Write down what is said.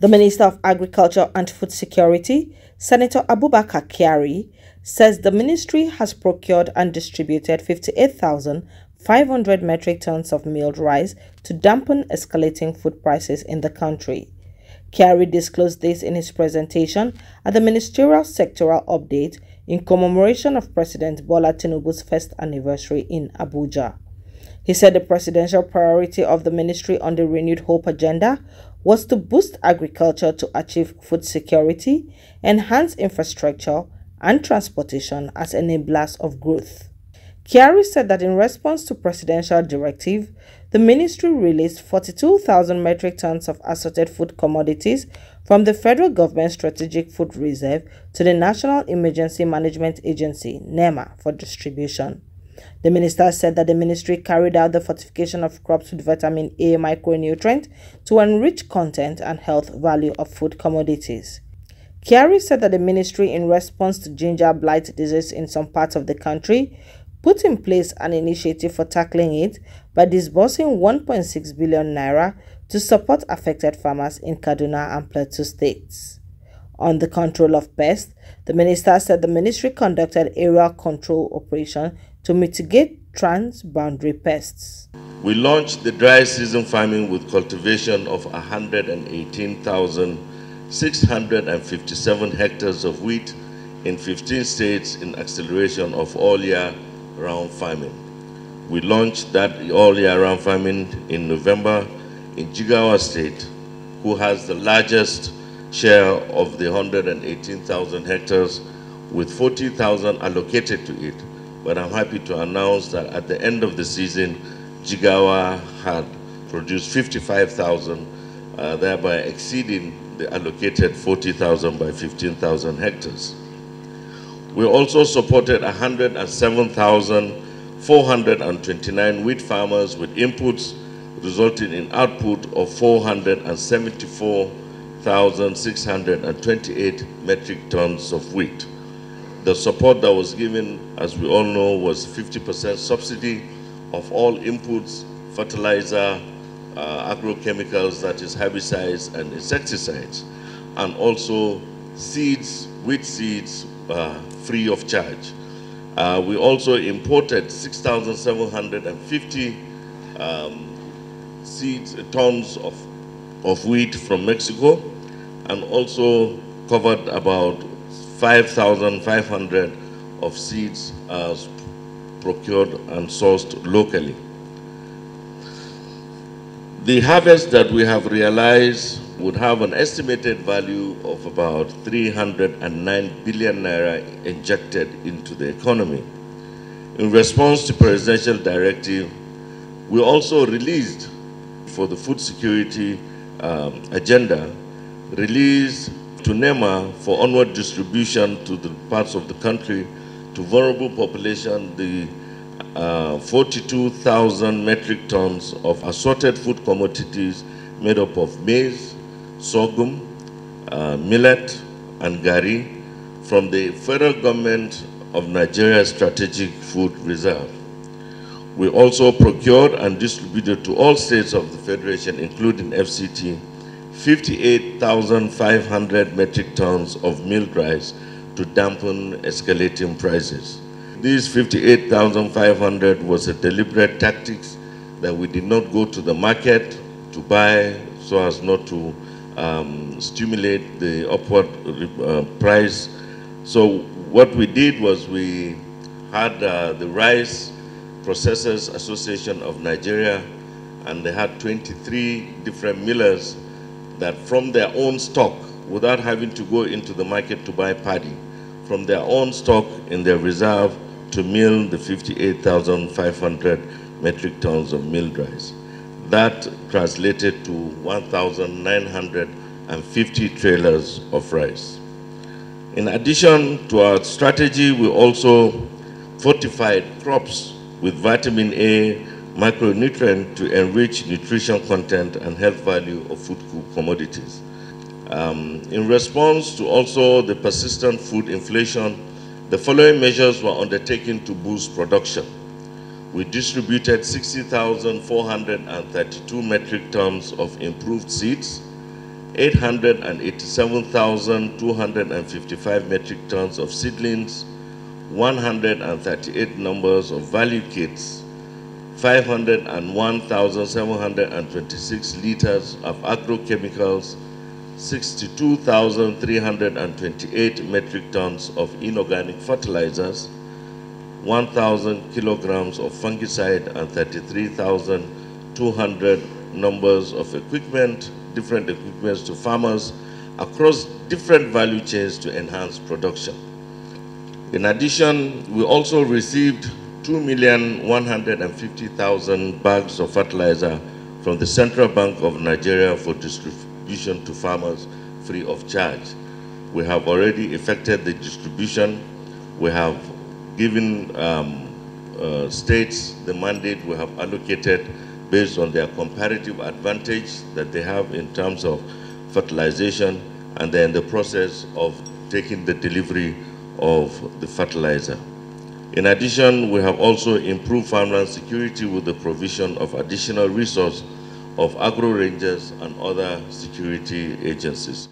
The Minister of Agriculture and Food Security, Senator Abubakar Kyari, says the ministry has procured and distributed 58,500 metric tons of milled rice to dampen escalating food prices in the country. Kyari disclosed this in his presentation at the ministerial sectoral update in commemoration of President Bola Tinubu's first anniversary in Abuja. He said the presidential priority of the ministry on the Renewed Hope agenda was to boost agriculture to achieve food security, enhance infrastructure and transportation as enablers of growth. Kyari said that in response to presidential directive, the ministry released 42,000 metric tons of assorted food commodities from the federal government strategic food reserve to the National Emergency Management Agency (NEMA) for distribution. The minister said that the ministry carried out the fortification of crops with vitamin A micronutrient to enrich content and health value of food commodities. Kyari said that the ministry, in response to ginger blight disease in some parts of the country, put in place an initiative for tackling it by disbursing 1.6 billion naira to support affected farmers in Kaduna and Plateau states. On the control of pests, the minister said the ministry conducted aerial control operation to mitigate transboundary pests. We launched the dry season farming with cultivation of 118,657 hectares of wheat in 15 states in acceleration of all-year-round farming. We launched that all-year-round farming in November in Jigawa State, who has the largest share of the 118,000 hectares with 40,000 allocated to it. But I'm happy to announce that at the end of the season, Jigawa had produced 55,000, thereby exceeding the allocated 40,000 by 15,000 hectares. We also supported 107,429 wheat farmers with inputs, resulting in output of 474,628 metric tons of wheat. The support that was given, as we all know, was 50% subsidy of all inputs, fertilizer, agrochemicals, that is herbicides and insecticides, and also seeds, wheat seeds, free of charge. We also imported 6,750 tons of wheat from Mexico, and also covered about 5,500 of seeds procured and sourced locally. The harvest that we have realized would have an estimated value of about 309 billion naira injected into the economy. In response to presidential directive, we also released, for the food security agenda, released to NEMA for onward distribution to the parts of the country, to vulnerable population, the 42,000 metric tons of assorted food commodities made up of maize, sorghum, millet, and gari from the federal government of Nigeria's strategic food reserve. We also procured and distributed to all states of the Federation, including FCT, 58,500 metric tons of milled rice to dampen escalating prices. These 58,500 was a deliberate tactic that we did not go to the market to buy so as not to stimulate the upward price. So what we did was we had the Rice Processors Association of Nigeria, and they had 23 different millers that from their own stock, without having to go into the market to buy paddy, from their own stock in their reserve to mill the 58,500 metric tons of milled rice. That translated to 1,950 trailers of rice. In addition to our strategy, we also fortified crops with vitamin A micronutrient to enrich nutrition content and health value of food commodities. In response to also the persistent food inflation, the following measures were undertaken to boost production. We distributed 60,432 metric tons of improved seeds, 887,255 metric tons of seedlings, 138 numbers of value kits, 501,726 liters of agrochemicals, 62,328 metric tons of inorganic fertilizers, 1,000 kilograms of fungicide, and 33,200 numbers of different equipments to farmers across different value chains to enhance production. In addition, we also received 2,150,000 bags of fertilizer from the Central Bank of Nigeria for distribution to farmers free of charge. We have already effected the distribution. We have given states the mandate we have allocated based on their comparative advantage that they have in terms of fertilization, and they're in the process of taking the delivery of the fertilizer. In addition, we have also improved farmland security with the provision of additional resource of agro rangers and other security agencies.